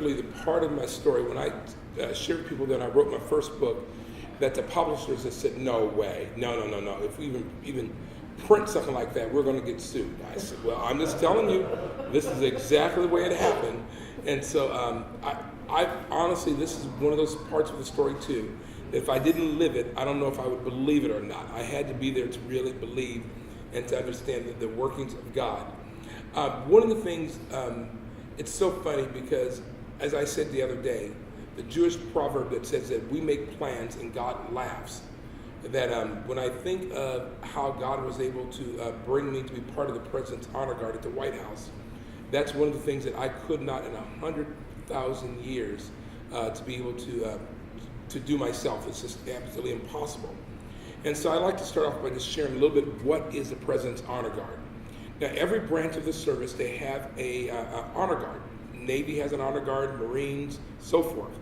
literally the part of my story when I shared with people that I wrote my first book, that the publishers had said, no way, no. If we even print something like that, we're going to get sued. I said, well, I'm just telling you, this is exactly the way it happened. And so I honestly, this is one of those parts of the story too, that if I didn't live it, I don't know if I would believe it or not. I had to be there to really believe and to understand the workings of God. One of the things, it's so funny because, as I said the other day, the Jewish proverb that says that we make plans and God laughs, that when I think of how God was able to bring me to be part of the President's Honor Guard at the White House, that's one of the things that I could not in 100,000 years to be able to do myself. It's just absolutely impossible. And so I'd like to start off by just sharing a little bit what is the President's Honor Guard. Now, every branch of the service, they have a honor guard. Navy has an honor guard, Marines, so forth.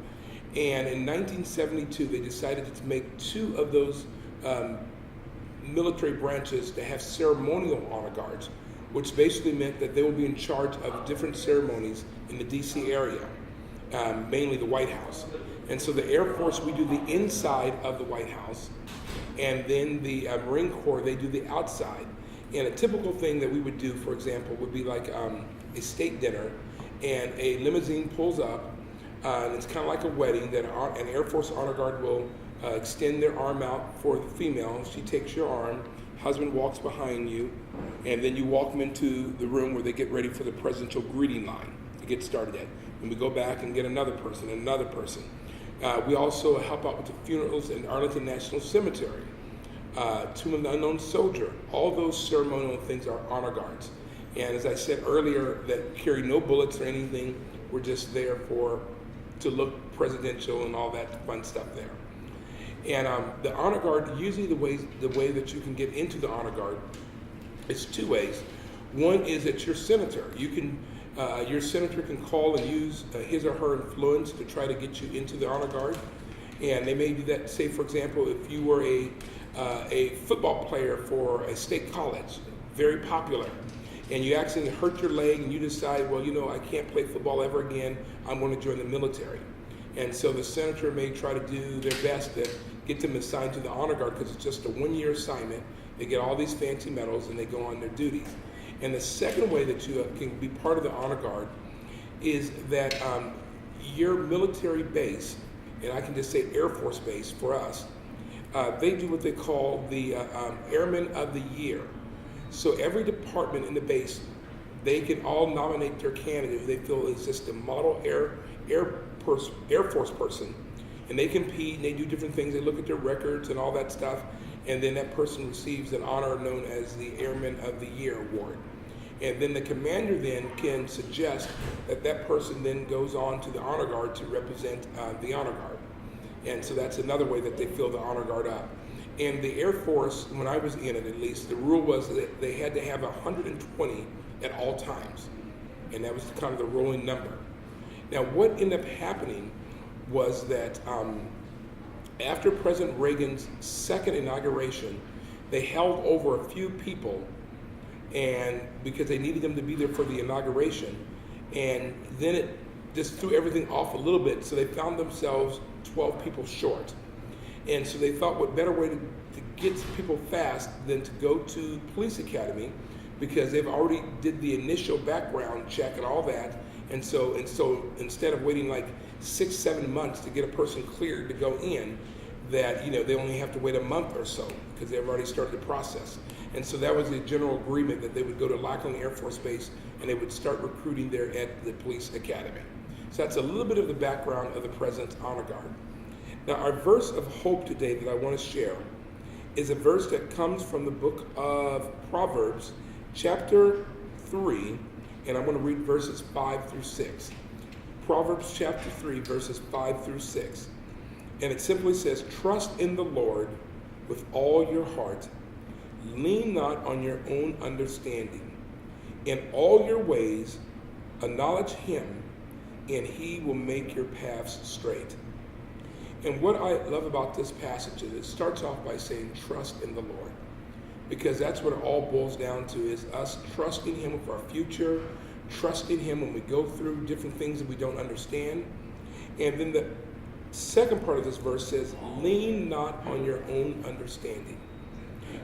And in 1972, they decided to make two of those military branches to have ceremonial honor guards, which basically meant that they will be in charge of different ceremonies in the DC area, mainly the White House. And so the Air Force, we do the inside of the White House, and then the Marine Corps, they do the outside. And a typical thing that we would do, for example, would be like a state dinner, and a limousine pulls up, and it's kind of like a wedding, that an Air Force Honor Guard will extend their arm out for the female. She takes your arm, husband walks behind you, and then you walk them into the room where they get ready for the presidential greeting line to get started at. And we go back and get another person and another person. We also help out with the funerals in Arlington National Cemetery. Tomb of the Unknown Soldier, all those ceremonial things are honor guards. And as I said earlier, that carry no bullets or anything, we're just there to look presidential and all that fun stuff there. And the honor guard, usually the way that you can get into the honor guard is two ways. One is that your senator, your senator can call and use his or her influence to try to get you into the honor guard. And they may do that, say for example, if you were a football player for a state college, very popular, and you accidentally hurt your leg and you decide, well, I can't play football ever again, I'm going to join the military. And so the senator may try to do their best to get them assigned to the honor guard because it's just a one-year assignment. They get all these fancy medals and they go on their duties. And the second way that you can be part of the honor guard is that your military base, and I can just say Air Force Base for us, they do what they call the Airman of the Year. So every department in the base, they can all nominate their candidate who they feel is just a model Air Force person. And they compete and they do different things. They look at their records and all that stuff. And then that person receives an honor known as the Airman of the Year award. And then the commander then can suggest that that person then goes on to the honor guard to represent the honor guard. And so that's another way that they fill the honor guard up. And the Air Force, when I was in it at least, the rule was that they had to have 120 at all times. And that was kind of the rolling number. Now what ended up happening was that after President Reagan's second inauguration, they held over a few people, and because they needed them to be there for the inauguration, and then it just threw everything off a little bit, so they found themselves 12 people short. And so they thought what better way to get people fast than to go to police academy, because they've already did the initial background check and all that. And so instead of waiting like 6-7 months to get a person cleared to go in, that they only have to wait a month or so because they've already started the process. And so that was the general agreement that they would go to Lackland Air Force Base and they would start recruiting there at the police academy. So that's a little bit of the background of the President's Honor Guard. Now our verse of hope today that I want to share is a verse that comes from the book of Proverbs, chapter 3, and I'm going to read verses 5 through 6. Proverbs chapter 3, verses 5 through 6. And it simply says, trust in the Lord with all your heart. Lean not on your own understanding. In all your ways, acknowledge him, and he will make your paths straight. And what I love about this passage is it starts off by saying, trust in the Lord. Because that's what it all boils down to, is us trusting him with our future, trusting him when we go through different things that we don't understand. And then the second part of this verse says, lean not on your own understanding.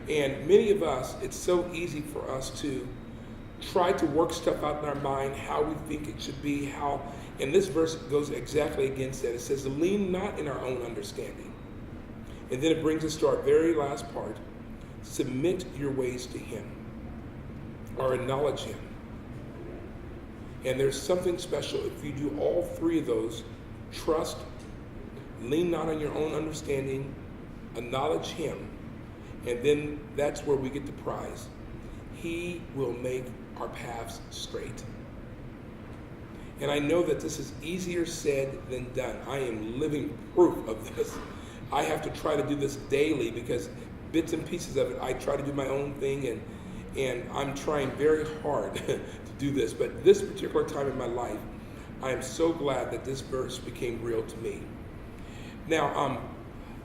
And many of us, it's so easy for us to try to work stuff out in our mind, how we think it should be, and this verse goes exactly against that. It says, lean not in our own understanding. And then it brings us to our very last part, submit your ways to him, or acknowledge him. And there's something special if you do all three of those: trust, lean not on your own understanding, acknowledge him, and then that's where we get the prize. He will make our paths straight. And I know that this is easier said than done. I am living proof of this. I have to try to do this daily because bits and pieces of it, I try to do my own thing, and I'm trying very hard to do this. But this particular time in my life, I am so glad that this verse became real to me. Now,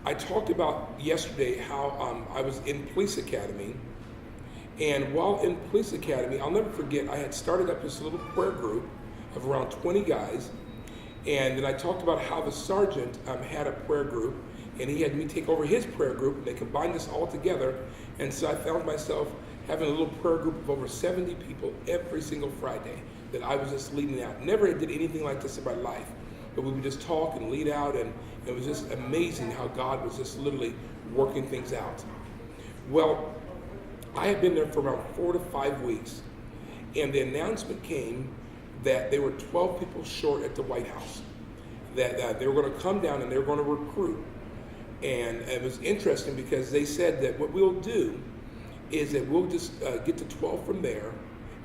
I talked about yesterday how I was in police academy, and while in police academy, I'll never forget, I had started up this little prayer group of around 20 guys, and then I talked about how the sergeant had a prayer group, and he had me take over his prayer group, and they combined us all together, and so I found myself having a little prayer group of over 70 people every single Friday that I was just leading out. Never did anything like this in my life, but we would just talk and lead out, and it was just amazing how God was just literally working things out. Well, I had been there for around 4 to 5 weeks, and the announcement came that there were 12 people short at the White House, that they were going to come down and they were going to recruit. And it was interesting because they said that what we'll do is that we'll just get to 12 from there,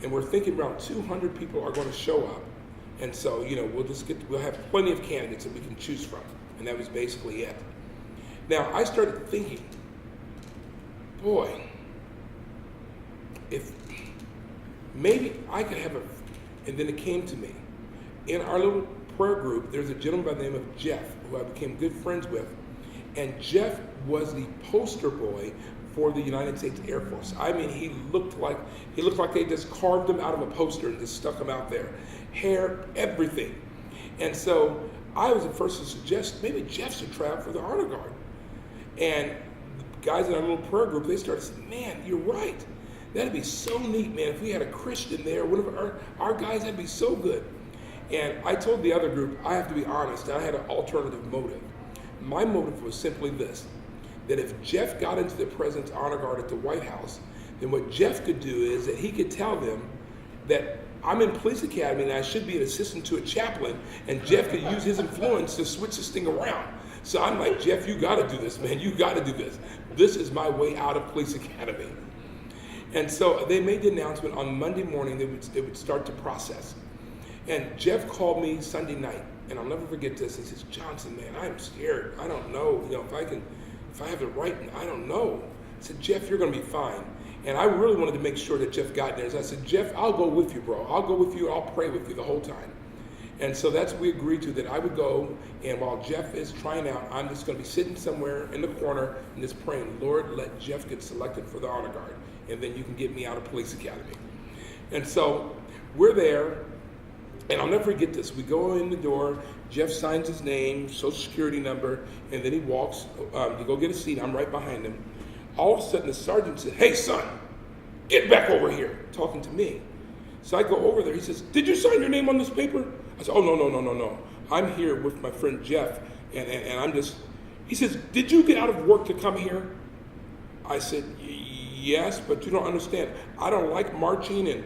and we're thinking around 200 people are going to show up. And so, we'll have plenty of candidates that we can choose from. And that was basically it. Now, I started thinking, boy, if maybe I could have and then it came to me. In our little prayer group, there's a gentleman by the name of Jeff, who I became good friends with. And Jeff was the poster boy for the United States Air Force. I mean, he looked like they just carved him out of a poster and just stuck him out there. Hair, everything. And so I was the first to suggest maybe Jeff should try out for the Honor Guard. And the guys in our little prayer group, they started saying, man, you're right. That'd be so neat, man. If we had a Christian there, one of our guys, that'd be so good. And I told the other group, I have to be honest, I had an alternative motive. My motive was simply this, that if Jeff got into the President's Honor Guard at the White House, then what Jeff could do is that he could tell them that I'm in police academy and I should be an assistant to a chaplain, and Jeff could use his influence to switch this thing around. So I'm like, Jeff, you got to do this, man. You got to do this. This is my way out of police academy. And so they made the announcement on Monday morning they would start the process. And Jeff called me Sunday night, and I'll never forget this. He says, Johnsson, man, I'm scared. I don't know, if I have the right, I don't know. I said, Jeff, you're going to be fine. And I really wanted to make sure that Jeff got there. So I said, Jeff, I'll go with you, bro. I'll go with you. I'll pray with you the whole time. And so that's what we agreed to, that I would go, and while Jeff is trying out, I'm just going to be sitting somewhere in the corner and just praying, Lord, let Jeff get selected for the Honor Guard, and then you can get me out of police academy. And so we're there, and I'll never forget this. We go in the door, Jeff signs his name, social security number, and then he walks to go get a seat. I'm right behind him. All of a sudden, the sergeant said, hey, son, get back over here, talking to me. So I go over there. He says, did you sign your name on this paper? I said, oh, no. I'm here with my friend Jeff, and I'm just, he says, did you get out of work to come here? I said, yes, but you don't understand. I don't like marching and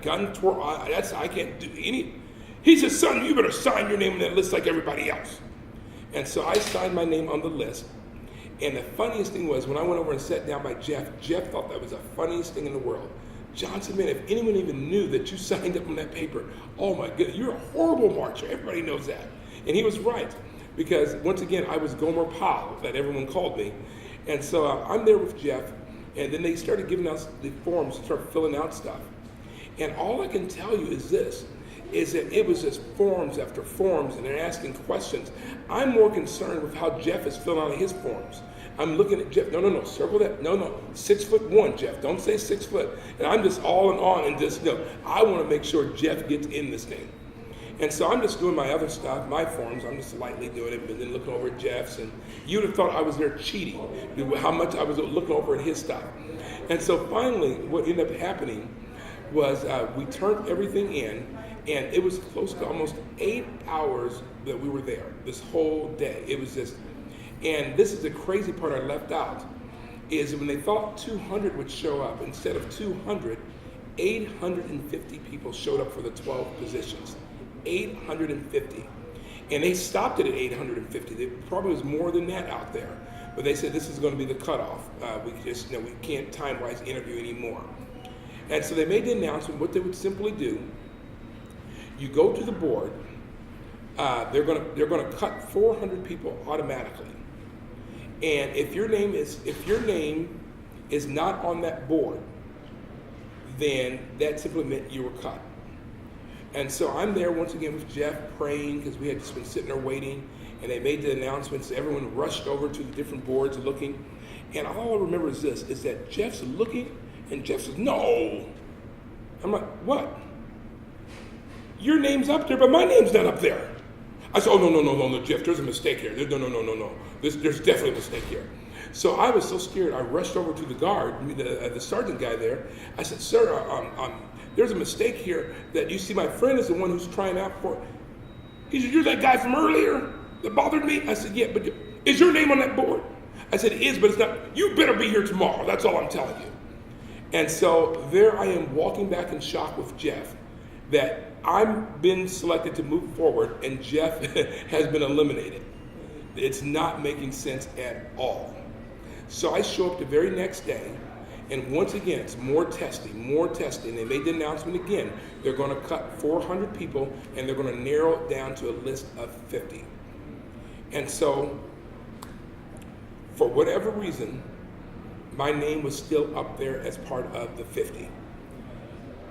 gun tour. I can't do any. He says, son, you better sign your name on that list like everybody else. And so I signed my name on the list. And the funniest thing was when I went over and sat down by Jeff thought that was the funniest thing in the world. Johnsson, man, if anyone even knew that you signed up on that paper, oh my goodness, you're a horrible marcher. Everybody knows that. And he was right, because once again, I was Gomer Pyle, that everyone called me. And so I'm there with Jeff, and then they started giving us the forms to start filling out stuff. And all I can tell you is this, is that it was just forms after forms, and they're asking questions. I'm more concerned with how Jeff is filling out his forms. I'm looking at Jeff. No, circle that. No, 6'1", Jeff. Don't say 6 foot. And I'm just all in on and just, I want to make sure Jeff gets in this thing. And so I'm just doing my other stuff, my forms. I'm just lightly doing it, but then looking over at Jeff's. And you'd have thought I was there cheating, how much I was looking over at his stuff. And so finally, what ended up happening was we turned everything in, and it was close to almost 8 hours that we were there, this whole day. It was just, and this is the crazy part I left out, is when they thought 200 would show up, instead of 200, 850 people showed up for the 12 positions. 850. And they stopped it at 850. There probably was more than that out there. But they said this is going to be the cutoff. We just, we can't time-wise interview anymore. And so they made the announcement. What they would simply do, you go to the board. They're going to cut 400 people automatically. And if your name is not on that board, then that simply meant you were cut. And so I'm there once again with Jeff praying, because we had just been sitting there waiting, and they made the announcements. Everyone rushed over to the different boards looking. And all I remember is this, is that Jeff's looking, and Jeff says, no. I'm like, what? Your name's up there, but my name's not up there. I said, oh, no, Jeff, there's a mistake here. No. There's definitely a mistake here. So I was so scared, I rushed over to the guard, the sergeant guy there. I said, sir, there's a mistake here, that you see my friend is the one who's trying out for. He said, you're that guy from earlier that bothered me? I said, yeah, but is your name on that board? I said, it is, but it's not. You better be here tomorrow. That's all I'm telling you. And so there I am walking back in shock with Jeff, that I've been selected to move forward and Jeff has been eliminated. It's not making sense at all. So I show up the very next day, and once again, it's more testing. They made the announcement again. They're going to cut 400 people, and they're going to narrow it down to a list of 50. And so, for whatever reason, my name was still up there as part of the 50.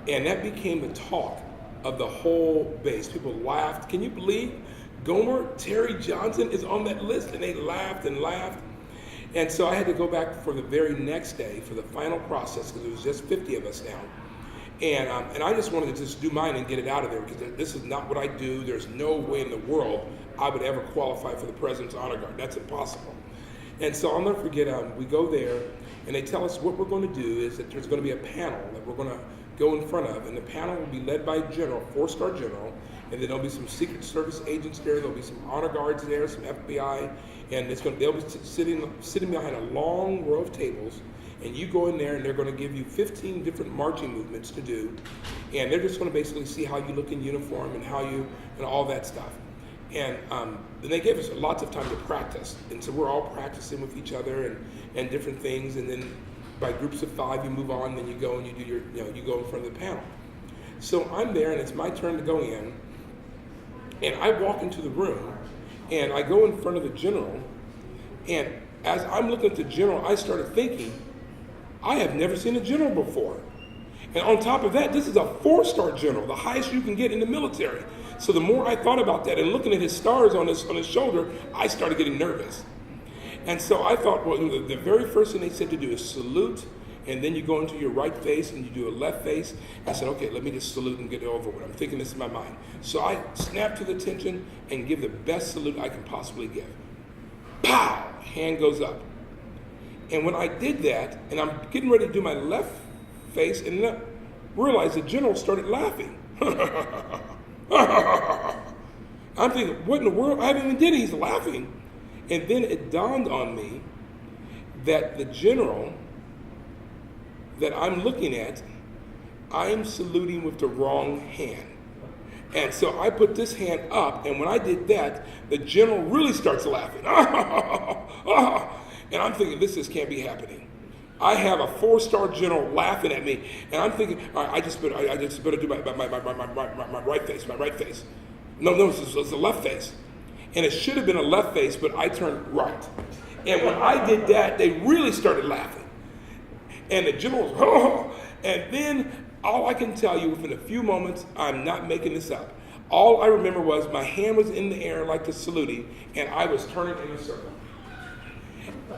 And that became the talk of the whole base. People laughed. Can you believe Terry Johnsson is on that list? And they laughed and laughed. And so I had to go back for the very next day for the final process, because it was just 50 of us now. And I just wanted to just do mine and get it out of there, because this is not what I do. There's no way in the world I would ever qualify for the President's Honor Guard. That's impossible. And so I'll never forget, we go there, and they tell us what we're going to do is that there's going to be a panel that we're going to go in front of, and the panel will be led by a general, 4-star general, and then there'll be some Secret Service agents there, there'll be some honor guards there, some FBI, and they'll be sitting behind a long row of tables, and you go in there and they're going to give you 15 different marching movements to do, and they're just going to basically see how you look in uniform and and all that stuff. And then they gave us lots of time to practice, and so we're all practicing with each other and different things, and then by groups of 5 you move on, then you go and you do you go in front of the panel. So I'm there, and it's my turn to go in, and I walk into the room, and I go in front of the general, and as I'm looking at the general, I started thinking, I have never seen a general before. And on top of that, this is a 4-star general, the highest you can get in the military. So the more I thought about that and looking at his stars on his shoulder, I started getting nervous. And so I thought, well, the very first thing they said to do is salute, and then you go into your right face and you do a left face. I said, okay, let me just salute and get it over with. I'm thinking this in my mind. So I snap to the attention and give the best salute I can possibly give. Pow! Hand goes up. And when I did that, and I'm getting ready to do my left face, and then I realized the general started laughing. I'm thinking, what in the world? I haven't even did it. He's laughing. And then it dawned on me that the general that I'm looking at, I'm saluting with the wrong hand. And so I put this hand up, and when I did that, the general really starts laughing. And I'm thinking, this can't be happening. I have a 4-star general laughing at me, and I'm thinking, all right, I just better do my right face, No, it's the left face. And it should have been a left face, but I turned right. And when I did that, they really started laughing. And the general was, and then all I can tell you within a few moments, I'm not making this up. All I remember was my hand was in the air like the saluting, and I was turning in a circle.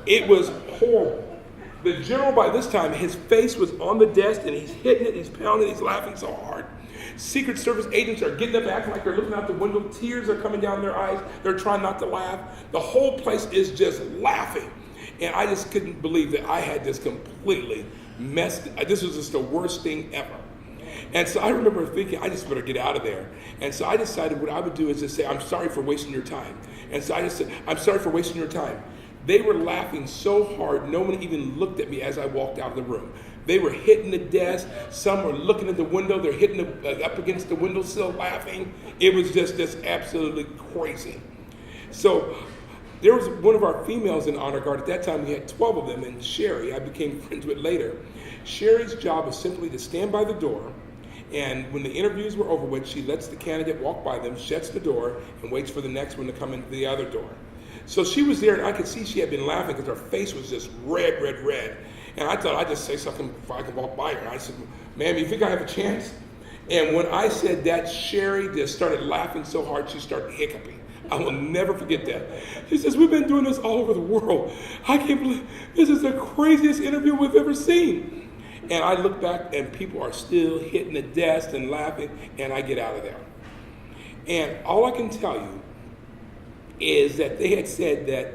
It was horrible. The general, by this time, his face was on the desk, and he's hitting it, he's pounding, he's laughing so hard. Secret Service agents are getting up, acting like they're looking out the window. Tears are coming down their eyes. They're trying not to laugh. The whole place is just laughing. And I just couldn't believe that I had just completely messed. This was just the worst thing ever. And so I remember thinking, I just better get out of there. And so I decided what I would do is just say, I'm sorry for wasting your time. And so I just said, I'm sorry for wasting your time. They were laughing so hard, no one even looked at me as I walked out of the room. They were hitting the desk. Some were looking at the window. They're hitting up against the windowsill laughing. It was just absolutely crazy. So there was one of our females in Honor Guard. At that time, we had 12 of them, and Sherry, I became friends with later. Sherry's job was simply to stand by the door, and when the interviews were over with, she lets the candidate walk by them, shuts the door, and waits for the next one to come in the other door. So she was there, and I could see she had been laughing because her face was just red, red, red. And I thought I'd just say something before I could walk by her. I said, ma'am, you think I have a chance? And when I said that, Sherry just started laughing so hard she started hiccuping. I will never forget that. She says, we've been doing this all over the world. I can't believe this is the craziest interview we've ever seen. And I look back and people are still hitting the desk and laughing, and I get out of there. And all I can tell you is that they had said that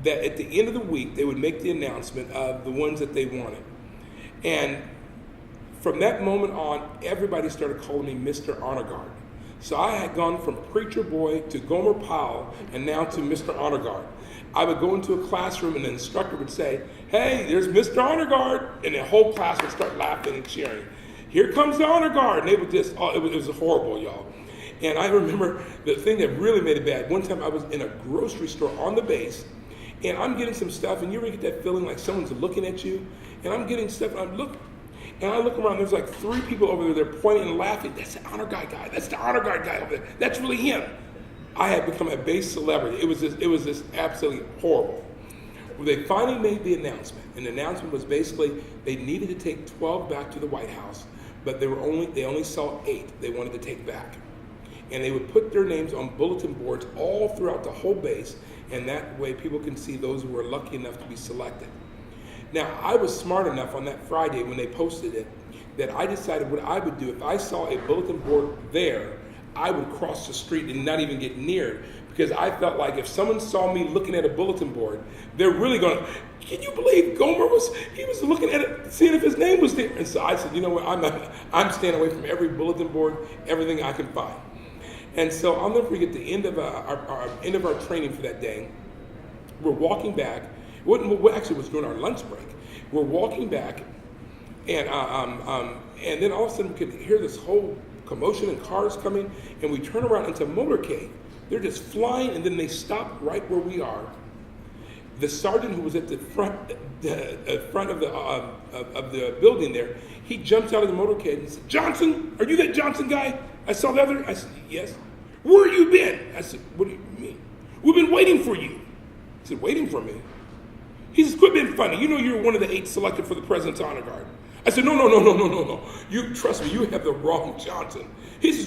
at the end of the week, they would make the announcement of the ones that they wanted. And from that moment on, everybody started calling me Mr. Honor Guard. So I had gone from preacher boy to Gomer Powell and now to Mr. Honor Guard. I would go into a classroom and the instructor would say, hey, there's Mr. Honor Guard. And the whole class would start laughing and cheering. Here comes the Honor Guard. And they would just, it was horrible, y'all. And I remember the thing that really made it bad. One time I was in a grocery store on the base, and I'm getting some stuff, and you ever get that feeling like someone's looking at you? And I'm getting stuff, and I look around, there's like 3 people over there, they're pointing and laughing. That's the Honor Guard guy. That's the Honor Guard guy over there. That's really him. I had become a base celebrity. It was just absolutely horrible. Well, they finally made the announcement, and the announcement was basically they needed to take 12 back to the White House, but they only saw 8 they wanted to take back. And they would put their names on bulletin boards all throughout the whole base, and that way people can see those who were lucky enough to be selected. Now, I was smart enough on that Friday when they posted it that I decided what I would do. If I saw a bulletin board there, I would cross the street and not even get near it, because I felt like if someone saw me looking at a bulletin board, they're really going, can you believe Gomer was looking at it, seeing if his name was there? And so I said, you know what, I'm staying away from every bulletin board, everything I can find. And so I'll never forget the end of our training for that day. We're walking back. Actually, it was during our lunch break. We're walking back, and then all of a sudden we could hear this whole commotion and cars coming, and we turn around into a motorcade. They're just flying, and then they stop right where we are. The sergeant who was at the front of the building there, he jumps out of the motorcade and said, Johnsson, are you that Johnsson guy? I saw the other. I said, yes. Where have you been? I said, what do you mean? We've been waiting for you. I said, waiting for me? He says, quit being funny. You know you're one of the 8 selected for the President's Honor Guard. I said, no. You trust me, you have the wrong Johnsson. He says,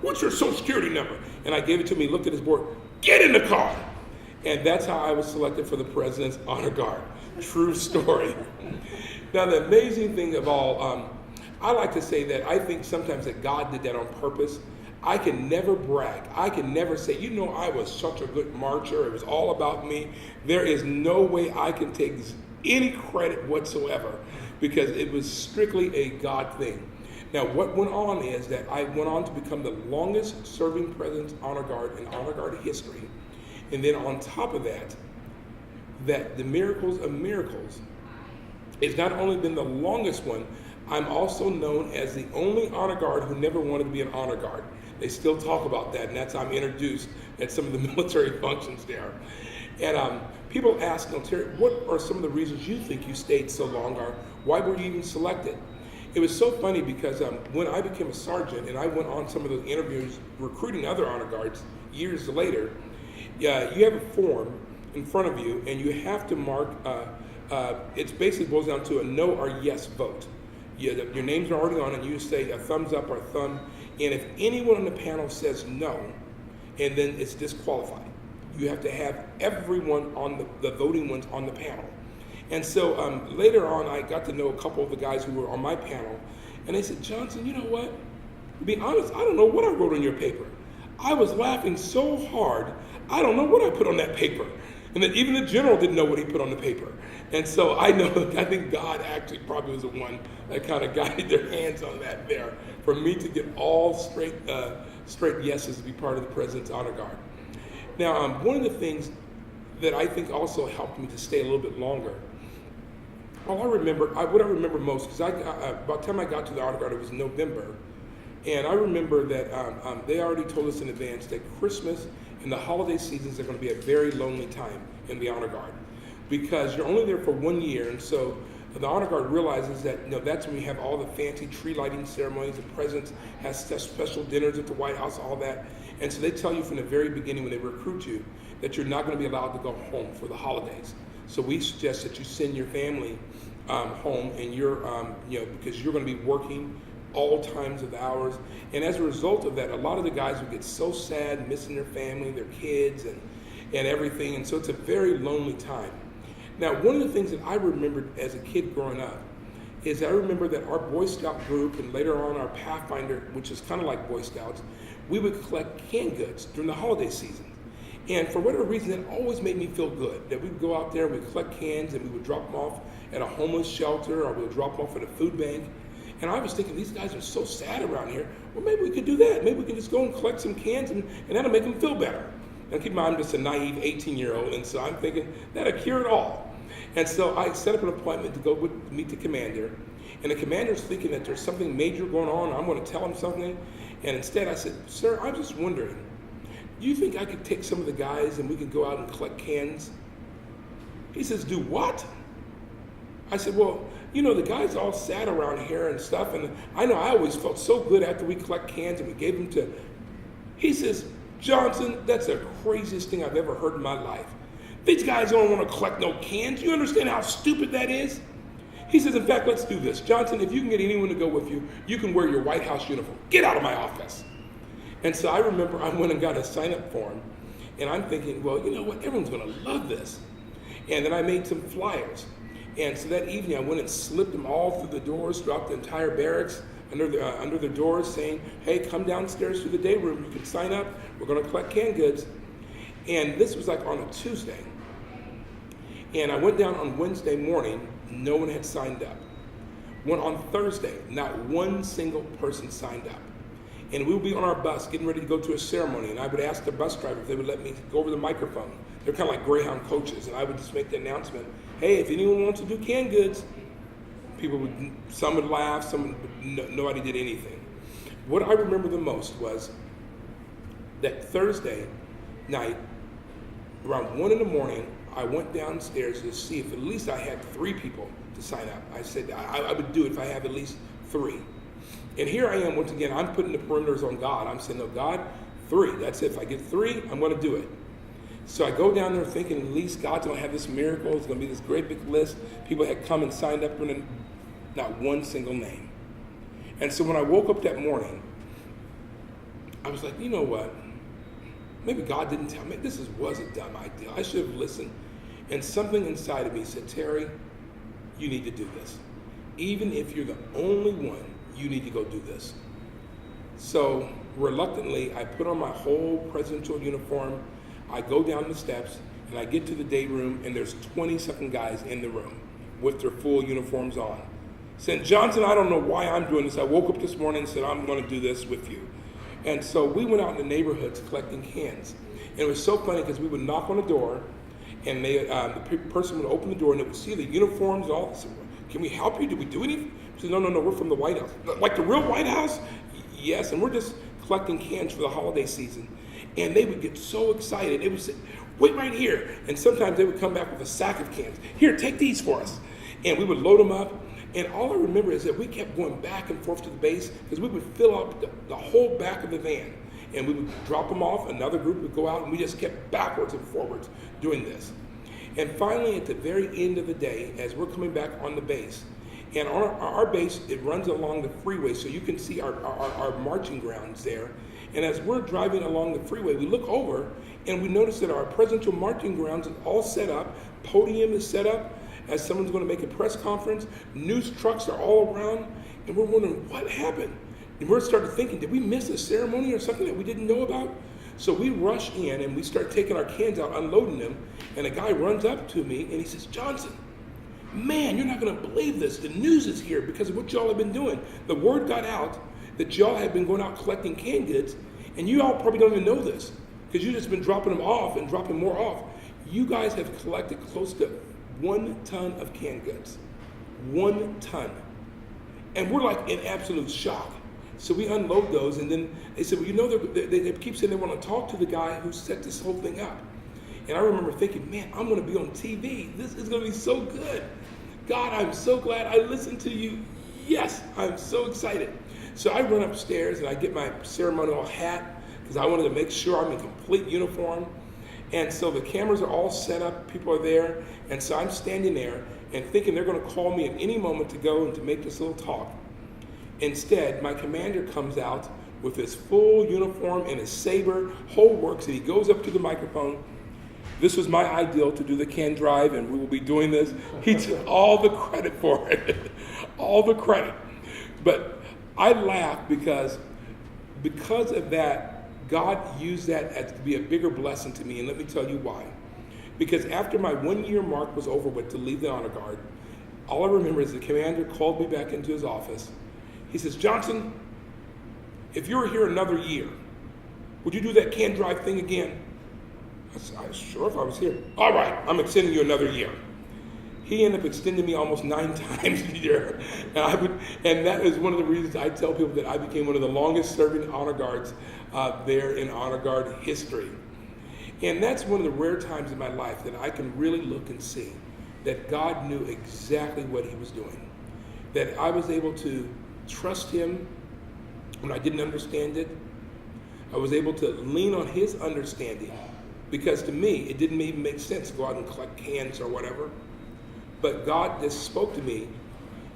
what's your social security number? And I gave it to him. He looked at his board. Get in the car. And that's how I was selected for the President's Honor Guard. True story. Now, the amazing thing of all, I like to say that I think sometimes that God did that on purpose. I can never brag. I can never say, you know, I was such a good marcher. It was all about me. There is no way I can take any credit whatsoever because it was strictly a God thing. Now, what went on is that I went on to become the longest serving President's Honor Guard in Honor Guard history. And then on top of that the miracles of miracles, it's not only been the longest one, I'm also known as the only honor guard who never wanted to be an honor guard. They still talk about that, and that's how I'm introduced at some of the military functions there. And people ask, Terry, what are some of the reasons you think you stayed so long, or why were you even selected? It was so funny because when I became a sergeant and I went on some of those interviews recruiting other honor guards years later, you have a form in front of you and you have to mark, it basically boils down to a no or yes vote. your names are already on it. You say a thumbs up or a thumb. And if anyone on the panel says no, and then it's disqualified. You have to have everyone on the voting ones on the panel. And so later on, I got to know a couple of the guys who were on my panel, and they said, Johnsson, you know what? To be honest, I don't know what I wrote on your paper. I was laughing so hard, I don't know what I put on that paper. And then even the general didn't know what he put on the paper. And so I think God actually probably was the one that kind of guided their hands on that there for me to get all straight yeses to be part of the President's Honor Guard. Now, one of the things that I think also helped me to stay a little bit longer, what I remember most, because by the time I got to the Honor Guard, it was November, and I remember that they already told us in advance that Christmas and the holiday seasons are going to be a very lonely time in the Honor Guard, because you're only there for 1 year, and so the Honor Guard realizes that that's when we have all the fancy tree lighting ceremonies, the presidents has special dinners at the White House, all that. And so they tell you from the very beginning when they recruit you that you're not going to be allowed to go home for the holidays. So we suggest that you send your family home, and you're, because you're going to be working all times of the hours. And as a result of that, a lot of the guys would get so sad, missing their family, their kids, and everything. And so it's a very lonely time. Now, one of the things that I remembered as a kid growing up is I remember that our Boy Scout group, and later on our Pathfinder, which is kind of like Boy Scouts, we would collect canned goods during the holiday season. And for whatever reason, it always made me feel good that we would go out there, we'd collect cans, and we would drop them off at a homeless shelter, or we would drop them off at a food bank. And I was thinking, these guys are so sad around here. Well, maybe we could do that. Maybe we can just go and collect some cans, and that'll make them feel better. Now, keep in mind, I'm just a naive 18-year-old, and so I'm thinking, that'll cure it all. And so I set up an appointment to go meet the commander, and the commander's thinking that there's something major going on. I'm going to tell him something, and instead I said, sir, I'm just wondering, do you think I could take some of the guys and we could go out and collect cans? He says, do what? I said, well, the guys all sat around here and stuff, and I know I always felt so good after we collect cans and we gave them to. He says, Johnsson, that's the craziest thing I've ever heard in my life. These guys don't want to collect no cans. You understand how stupid that is? He says, in fact, let's do this. Johnsson, if you can get anyone to go with you, you can wear your White House uniform. Get out of my office. And so I remember I went and got a sign-up form, and I'm thinking, well, you know what? Everyone's going to love this. And then I made some flyers. And so that evening, I went and slipped them all through the doors throughout the entire barracks, under the doors, saying, hey, come downstairs to the day room. You can sign up. We're going to collect canned goods. And this was like on a Tuesday. And I went down on Wednesday morning. No one had signed up. Went on Thursday. Not one single person signed up. And we would be on our bus getting ready to go to a ceremony. And I would ask the bus driver if they would let me go over the microphone. They're kind of like Greyhound coaches. And I would just make the announcement, hey, if anyone wants to do canned goods, some would laugh, nobody did anything. What I remember the most was that Thursday night, around 1 a.m, I went downstairs to see if at least I had 3 people to sign up. I said I would do it if I have at least 3. And here I am, once again, I'm putting the perimeters on God. I'm saying, no, God, 3. That's it. If I get 3, I'm going to do it. So I go down there thinking at least God's going to have this miracle. It's going to be this great big list. People had come and signed up, and not one single name. And so when I woke up that morning, I was like, you know what? Maybe God didn't tell me. This was a dumb idea. I should have listened. And something inside of me said, Terry, you need to do this. Even if you're the only one, you need to go do this. So reluctantly, I put on my whole presidential uniform. I go down the steps, and I get to the day room, and there's 20-something guys in the room with their full uniforms on. Saying, Johnsson, I don't know why I'm doing this. I woke up this morning and said, I'm going to do this with you. And so we went out in the neighborhoods collecting cans. And it was so funny because we would knock on the door, and the person would open the door, and they would see the uniforms and all this. Can we help you? Did we do anything? We said, no, we're from the White House. Like the real White House? Yes, and we're just collecting cans for the holiday season. And they would get so excited. They would say, wait right here. And sometimes they would come back with a sack of cans. Here, take these for us. And we would load them up. And all I remember is that we kept going back and forth to the base because we would fill up the whole back of the van. And we would drop them off. Another group would go out, and we just kept backwards and forwards doing this. And finally, at the very end of the day, as we're coming back on the base, And on our base, it runs along the freeway, so you can see our marching grounds there. And as we're driving along the freeway, we look over and we notice that our presidential marching grounds is all set up. Podium is set up as someone's going to make a press conference. News trucks are all around. And we're wondering, what happened? And we're started thinking, did we miss a ceremony or something that we didn't know about? So we rush in and we start taking our cans out, unloading them. And a guy runs up to me and he says, Johnsson, man, you're not going to believe this. The news is here because of what y'all have been doing. The word got out that y'all have been going out collecting canned goods, and you all probably don't even know this because you've just been dropping them off and dropping more off. You guys have collected close to 1 ton of canned goods. 1 ton. And we're like in absolute shock. So we unload those, and then they said, well, you know, they keep saying they want to talk to the guy who set this whole thing up. And I remember thinking, man, I'm going to be on TV. This is going to be so good. God, I'm so glad I listened to you. Yes, I'm so excited. So I run upstairs and I get my ceremonial hat because I wanted to make sure I'm in complete uniform. And so the cameras are all set up, people are there. And so I'm standing there and thinking they're going to call me at any moment to go and to make this little talk. Instead, my commander comes out with his full uniform and his saber, whole works, and he goes up to the microphone. This was my ideal to do the can drive, and we will be doing this. He took all the credit for it, all the credit. But I laugh because of that, God used that as to be a bigger blessing to me, and let me tell you why. Because after my 1-year mark was over with to leave the honor guard, all I remember is the commander called me back into his office. He says, Johnsson, if you were here another year, would you do that can drive thing again? I said, sure, if I was here. All right, I'm extending you another year. He ended up extending me almost 9 times a year. And that is one of the reasons I tell people that I became one of the longest serving honor guards there in honor guard history. And that's one of the rare times in my life that I can really look and see that God knew exactly what he was doing. That I was able to trust him when I didn't understand it. I was able to lean on his understanding because to me, it didn't even make sense to go out and collect cans or whatever. But God just spoke to me,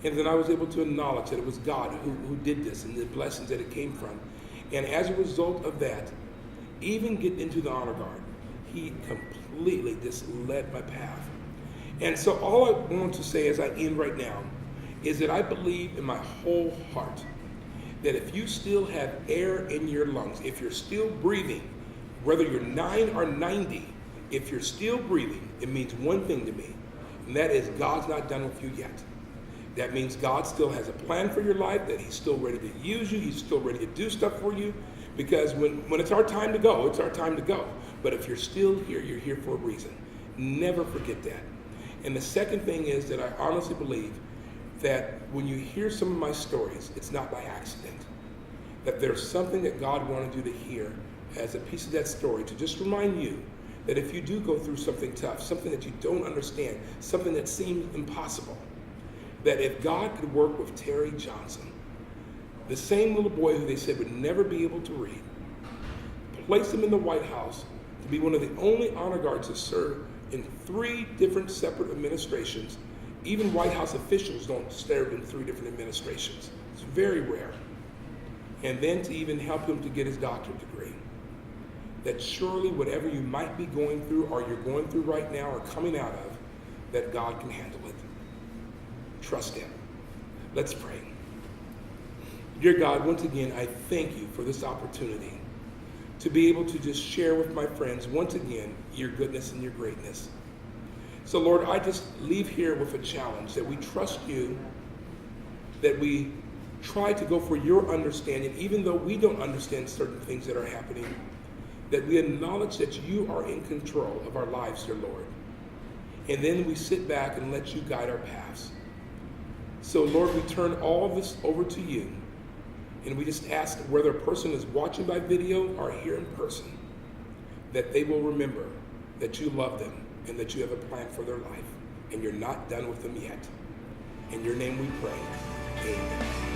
and then I was able to acknowledge that it was God who did this and the blessings that it came from. And as a result of that, even getting into the honor guard, he completely just led my path. And so all I want to say as I end right now is that I believe in my whole heart that if you still have air in your lungs, if you're still breathing, whether you're 9 or 90, if you're still breathing, it means one thing to me, and that is God's not done with you yet. That means God still has a plan for your life, that he's still ready to use you, he's still ready to do stuff for you, because when it's our time to go, it's our time to go. But if you're still here, you're here for a reason. Never forget that. And the second thing is that I honestly believe that when you hear some of my stories, it's not by accident. That there's something that God wanted you to hear as a piece of that story to just remind you that if you do go through something tough, something that you don't understand, something that seems impossible, that if God could work with Terry Johnsson, the same little boy who they said would never be able to read, place him in the White House to be one of the only honor guards to serve in 3 different separate administrations. Even White House officials don't serve in 3 different administrations. It's very rare. And then to even help him to get his doctorate degree. That surely whatever you might be going through or you're going through right now or coming out of, that God can handle it. Trust him. Let's pray. Dear God, once again, I thank you for this opportunity to be able to just share with my friends, once again, your goodness and your greatness. So Lord, I just leave here with a challenge that we trust you, that we try to go for your understanding, even though we don't understand certain things that are happening, that we acknowledge that you are in control of our lives, dear Lord. And then we sit back and let you guide our paths. So Lord, we turn all of this over to you. And we just ask whether a person is watching by video or here in person, that they will remember that you love them and that you have a plan for their life. And you're not done with them yet. In your name we pray. Amen.